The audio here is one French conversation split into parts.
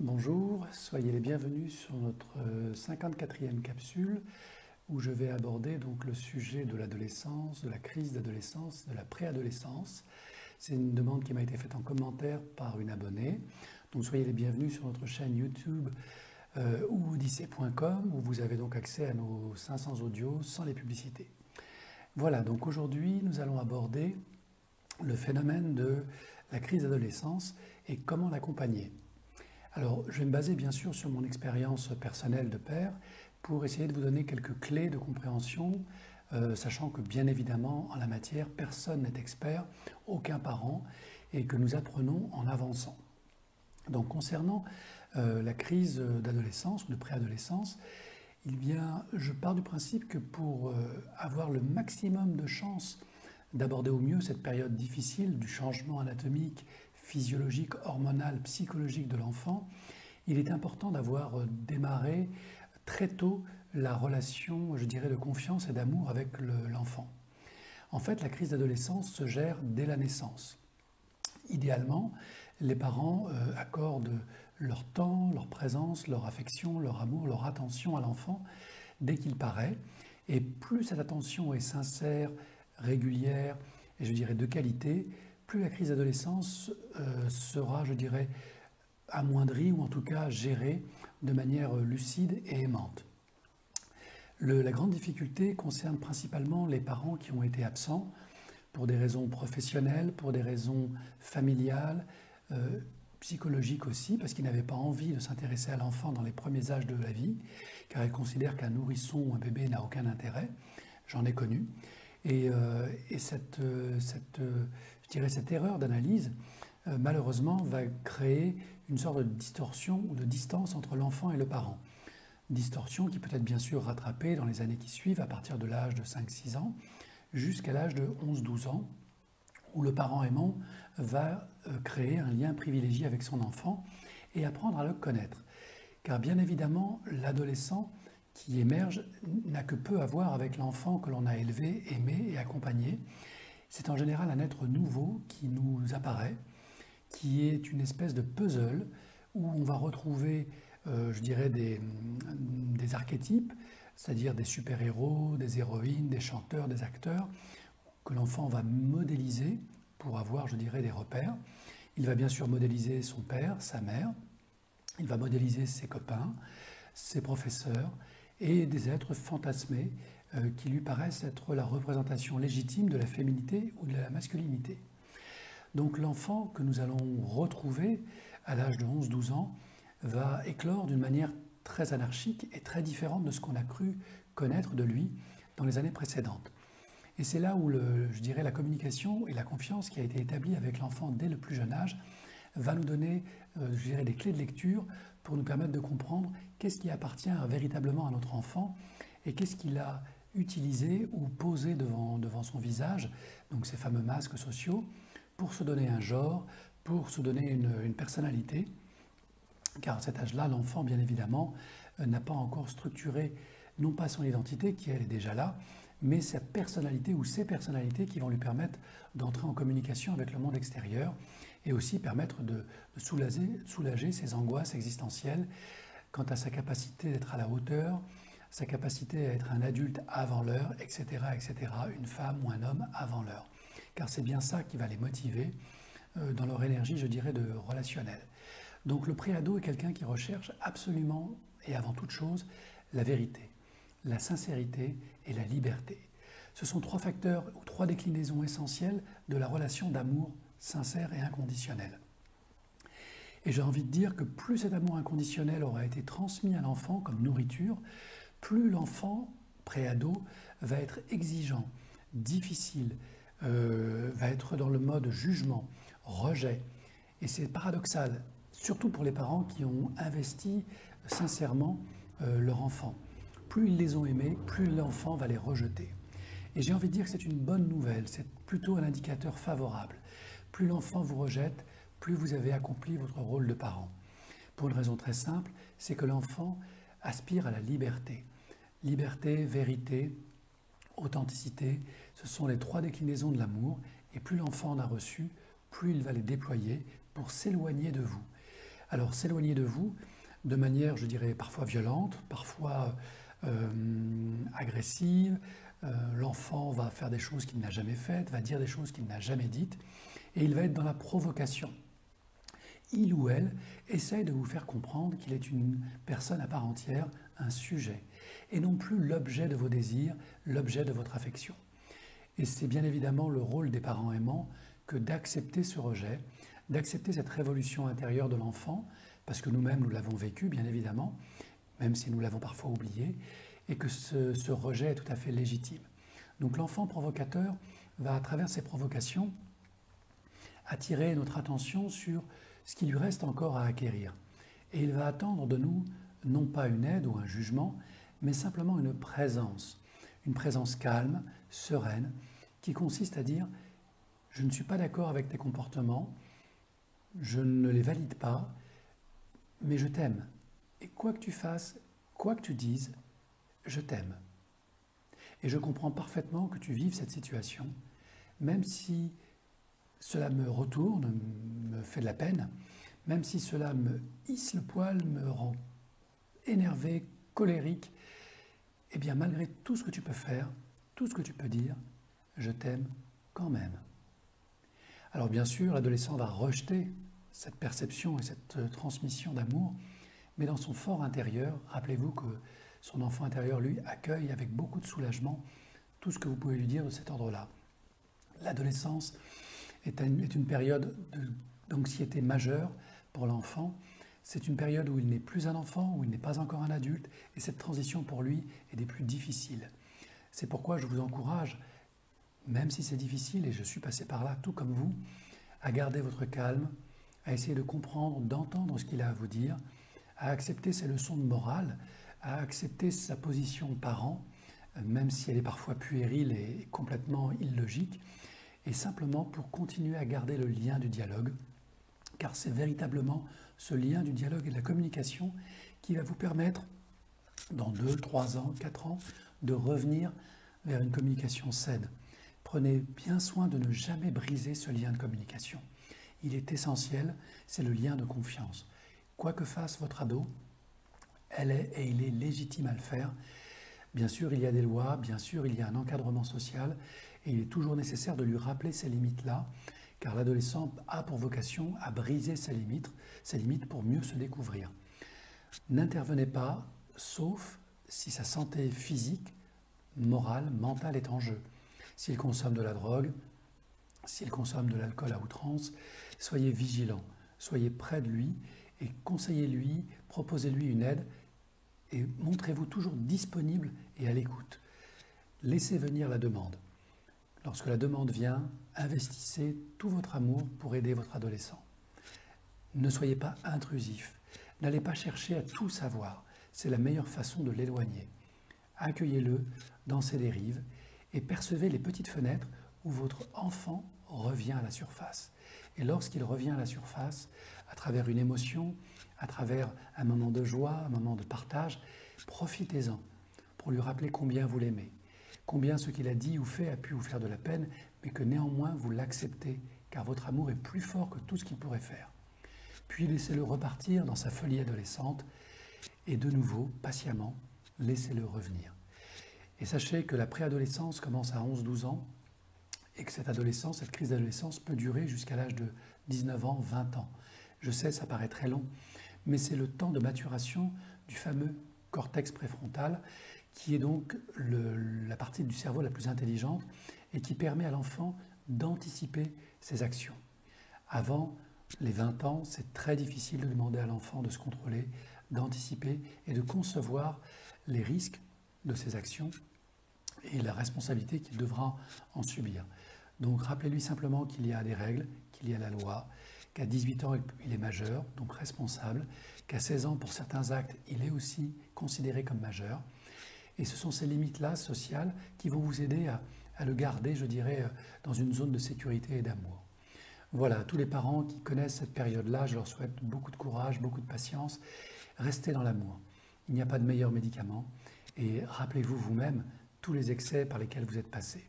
Bonjour, soyez les bienvenus sur notre 54e capsule où je vais aborder donc le sujet de l'adolescence, de la crise d'adolescence, de la préadolescence. C'est une demande qui m'a été faite en commentaire par une abonnée. Donc soyez les bienvenus sur notre chaîne YouTube ou odyssée.com où vous avez donc accès à nos 500 audios sans les publicités. Voilà, donc aujourd'hui nous allons aborder le phénomène de la crise d'adolescence et comment l'accompagner. Alors, je vais me baser bien sûr sur mon expérience personnelle de père pour essayer de vous donner quelques clés de compréhension, sachant que bien évidemment, en la matière, personne n'est expert, aucun parent, et que nous apprenons en avançant. Donc, concernant la crise d'adolescence ou de préadolescence, je pars du principe que pour avoir le maximum de chances d'aborder au mieux cette période difficile du changement anatomique, physiologique, hormonal, psychologique de l'enfant, il est important d'avoir démarré très tôt la relation, je dirais, de confiance et d'amour avec l'enfant. En fait, la crise d'adolescence se gère dès la naissance. Idéalement, les parents accordent leur temps, leur présence, leur affection, leur amour, leur attention à l'enfant dès qu'il paraît. Et plus cette attention est sincère, régulière et je dirais de qualité, plus la crise d'adolescence sera, je dirais, amoindrie ou en tout cas gérée de manière lucide et aimante. La grande difficulté concerne principalement les parents qui ont été absents pour des raisons professionnelles, pour des raisons familiales, psychologiques aussi, parce qu'ils n'avaient pas envie de s'intéresser à l'enfant dans les premiers âges de la vie, car ils considèrent qu'un nourrisson ou un bébé n'a aucun intérêt. J'en ai connu. Et cette erreur d'analyse, malheureusement, va créer une sorte de distorsion ou de distance entre l'enfant et le parent. Distorsion qui peut être bien sûr rattrapée dans les années qui suivent, à partir de l'âge de 5-6 ans, jusqu'à l'âge de 11-12 ans, où le parent aimant va créer un lien privilégié avec son enfant et apprendre à le connaître. Car bien évidemment, l'adolescent qui émerge n'a que peu à voir avec l'enfant que l'on a élevé, aimé et accompagné. C'est en général un être nouveau qui nous apparaît, qui est une espèce de puzzle où on va retrouver, je dirais, des archétypes, c'est-à-dire des super-héros, des héroïnes, des chanteurs, des acteurs, que l'enfant va modéliser pour avoir, je dirais, des repères. Il va bien sûr modéliser son père, sa mère, il va modéliser ses copains, ses professeurs, et des êtres fantasmés qui lui paraissent être la représentation légitime de la féminité ou de la masculinité. Donc l'enfant que nous allons retrouver à l'âge de 11-12 ans va éclore d'une manière très anarchique et très différente de ce qu'on a cru connaître de lui dans les années précédentes. Et c'est là où, je dirais, la communication et la confiance qui a été établie avec l'enfant dès le plus jeune âge va nous donner, je dirais, des clés de lecture pour nous permettre de comprendre qu'est-ce qui appartient véritablement à notre enfant et qu'est-ce qu'il a utilisé ou posé devant son visage, donc ces fameux masques sociaux, pour se donner un genre, pour se donner une personnalité. Car à cet âge-là, l'enfant, bien évidemment, n'a pas encore structuré, non pas son identité, qui elle est déjà là, mais sa personnalité ou ses personnalités qui vont lui permettre d'entrer en communication avec le monde extérieur et aussi permettre de soulager ses angoisses existentielles quant à sa capacité d'être à la hauteur, sa capacité à être un adulte avant l'heure, etc., etc., une femme ou un homme avant l'heure. Car c'est bien ça qui va les motiver dans leur énergie, je dirais, de relationnel. Donc le préado est quelqu'un qui recherche absolument et avant toute chose la vérité, la sincérité et la liberté. Ce sont trois facteurs ou trois déclinaisons essentielles de la relation d'amour sincère et inconditionnel. Et j'ai envie de dire que plus cet amour inconditionnel aura été transmis à l'enfant comme nourriture, plus l'enfant préado va être exigeant, difficile, va être dans le mode jugement, rejet. Et c'est paradoxal, surtout pour les parents qui ont investi sincèrement leur enfant. Plus ils les ont aimés, plus l'enfant va les rejeter. Et j'ai envie de dire que c'est une bonne nouvelle, c'est plutôt un indicateur favorable. Plus l'enfant vous rejette, plus vous avez accompli votre rôle de parent. Pour une raison très simple, c'est que l'enfant aspire à la liberté. Liberté, vérité, authenticité, ce sont les trois déclinaisons de l'amour, et plus l'enfant en a reçu, plus il va les déployer pour s'éloigner de vous. Alors s'éloigner de vous de manière, je dirais, parfois violente, parfois agressive. L'enfant va faire des choses qu'il n'a jamais faites, va dire des choses qu'il n'a jamais dites, et il va être dans la provocation. Il ou elle essaye de vous faire comprendre qu'il est une personne à part entière, un sujet, et non plus l'objet de vos désirs, l'objet de votre affection. Et c'est bien évidemment le rôle des parents aimants que d'accepter ce rejet, d'accepter cette révolution intérieure de l'enfant, parce que nous-mêmes nous l'avons vécu bien évidemment, même si nous l'avons parfois oublié, et que ce rejet est tout à fait légitime. Donc l'enfant provocateur va, à travers ses provocations, attirer notre attention sur ce qui lui reste encore à acquérir. Et il va attendre de nous, non pas une aide ou un jugement, mais simplement une présence calme, sereine, qui consiste à dire « je ne suis pas d'accord avec tes comportements, je ne les valide pas, mais je t'aime. Et quoi que tu fasses, quoi que tu dises, je t'aime. Et je comprends parfaitement que tu vives cette situation, même si cela me retourne, me fait de la peine, même si cela me hisse le poil, me rend énervé, colérique, eh bien malgré tout ce que tu peux faire, tout ce que tu peux dire, je t'aime quand même. » Alors bien sûr, l'adolescent va rejeter cette perception et cette transmission d'amour, mais dans son fort intérieur, rappelez-vous que son enfant intérieur, lui, accueille avec beaucoup de soulagement tout ce que vous pouvez lui dire de cet ordre-là. L'adolescence est une période d'anxiété majeure pour l'enfant. C'est une période où il n'est plus un enfant, où il n'est pas encore un adulte, et cette transition pour lui est des plus difficiles. C'est pourquoi je vous encourage, même si c'est difficile, et je suis passé par là tout comme vous, à garder votre calme, à essayer de comprendre, d'entendre ce qu'il a à vous dire, à accepter ses leçons de morale, à accepter sa position parent, même si elle est parfois puérile et complètement illogique, et simplement pour continuer à garder le lien du dialogue, car c'est véritablement ce lien du dialogue et de la communication qui va vous permettre, dans 2, 3 ans, 4 ans, de revenir vers une communication saine. Prenez bien soin de ne jamais briser ce lien de communication. Il est essentiel, c'est le lien de confiance. Quoi que fasse votre ado, elle est et il est légitime à le faire. Bien sûr, il y a des lois, bien sûr, il y a un encadrement social, et il est toujours nécessaire de lui rappeler ces limites-là, car l'adolescent a pour vocation à briser ses limites pour mieux se découvrir. N'intervenez pas, sauf si sa santé physique, morale, mentale est en jeu. S'il consomme de la drogue, s'il consomme de l'alcool à outrance, soyez vigilant, soyez près de lui et conseillez-lui, proposez-lui une aide et montrez-vous toujours disponible et à l'écoute. Laissez venir la demande. Lorsque la demande vient, investissez tout votre amour pour aider votre adolescent. Ne soyez pas intrusif. N'allez pas chercher à tout savoir. C'est la meilleure façon de l'éloigner. Accueillez-le dans ses dérives et percevez les petites fenêtres où votre enfant revient à la surface. Et lorsqu'il revient à la surface, à travers une émotion, à travers un moment de joie, un moment de partage, profitez-en pour lui rappeler combien vous l'aimez, combien ce qu'il a dit ou fait a pu vous faire de la peine, mais que néanmoins vous l'acceptez, car votre amour est plus fort que tout ce qu'il pourrait faire. Puis laissez-le repartir dans sa folie adolescente et de nouveau, patiemment, laissez-le revenir. Et sachez que la préadolescence commence à 11-12 ans et que cette adolescence, cette crise d'adolescence peut durer jusqu'à l'âge de 19 ans, 20 ans. Je sais, ça paraît très long, mais c'est le temps de maturation du fameux cortex préfrontal qui est donc la partie du cerveau la plus intelligente et qui permet à l'enfant d'anticiper ses actions. Avant les 20 ans, c'est très difficile de demander à l'enfant de se contrôler, d'anticiper et de concevoir les risques de ses actions et la responsabilité qu'il devra en subir. Donc rappelez-lui simplement qu'il y a des règles, qu'il y a la loi, qu'à 18 ans, il est majeur, donc responsable, qu'à 16 ans, pour certains actes, il est aussi considéré comme majeur. Et ce sont ces limites-là sociales qui vont vous aider à le garder, je dirais, dans une zone de sécurité et d'amour. Voilà, tous les parents qui connaissent cette période-là, je leur souhaite beaucoup de courage, beaucoup de patience. Restez dans l'amour. Il n'y a pas de meilleur médicament. Et rappelez-vous vous-même tous les excès par lesquels vous êtes passé.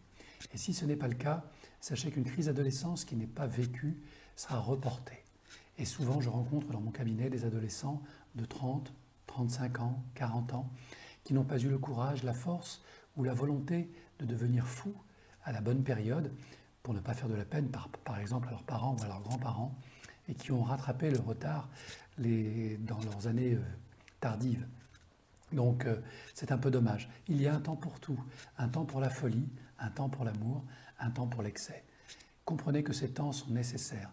Et si ce n'est pas le cas, sachez qu'une crise d'adolescence qui n'est pas vécue sera reportée. Et souvent, je rencontre dans mon cabinet des adolescents de 30, 35 ans, 40 ans, qui n'ont pas eu le courage, la force ou la volonté de devenir fous à la bonne période, pour ne pas faire de la peine, par exemple, à leurs parents ou à leurs grands-parents, et qui ont rattrapé le retard dans leurs années tardives. Donc c'est un peu dommage. Il y a un temps pour tout, un temps pour la folie, un temps pour l'amour, un temps pour l'excès. Comprenez que ces temps sont nécessaires.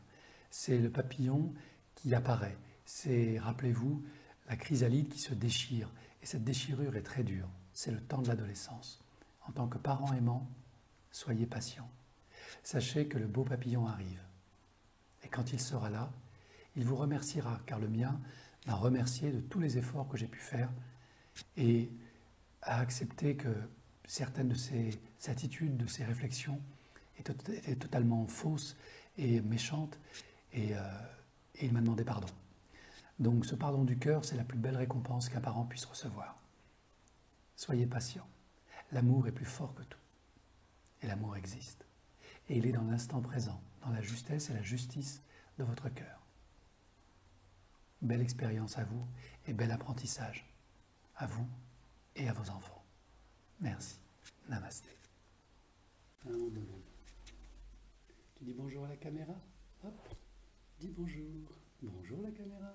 C'est le papillon qui apparaît. C'est, rappelez-vous, la chrysalide qui se déchire. Et cette déchirure est très dure. C'est le temps de l'adolescence. En tant que parent aimant, soyez patient. Sachez que le beau papillon arrive. Et quand il sera là, il vous remerciera, car le mien m'a remercié de tous les efforts que j'ai pu faire et a accepté que certaines de ses attitudes, de ses réflexions étaient totalement fausses et méchantes, et il m'a demandé pardon. Donc ce pardon du cœur, c'est la plus belle récompense qu'un parent puisse recevoir. Soyez patient. L'amour est plus fort que tout. Et l'amour existe. Et il est dans l'instant présent, dans la justesse et la justice de votre cœur. Belle expérience à vous et bel apprentissage à vous et à vos enfants. Merci. Namasté. À un moment donné, tu dis bonjour à la caméra. Hop, dis bonjour. Bonjour la caméra.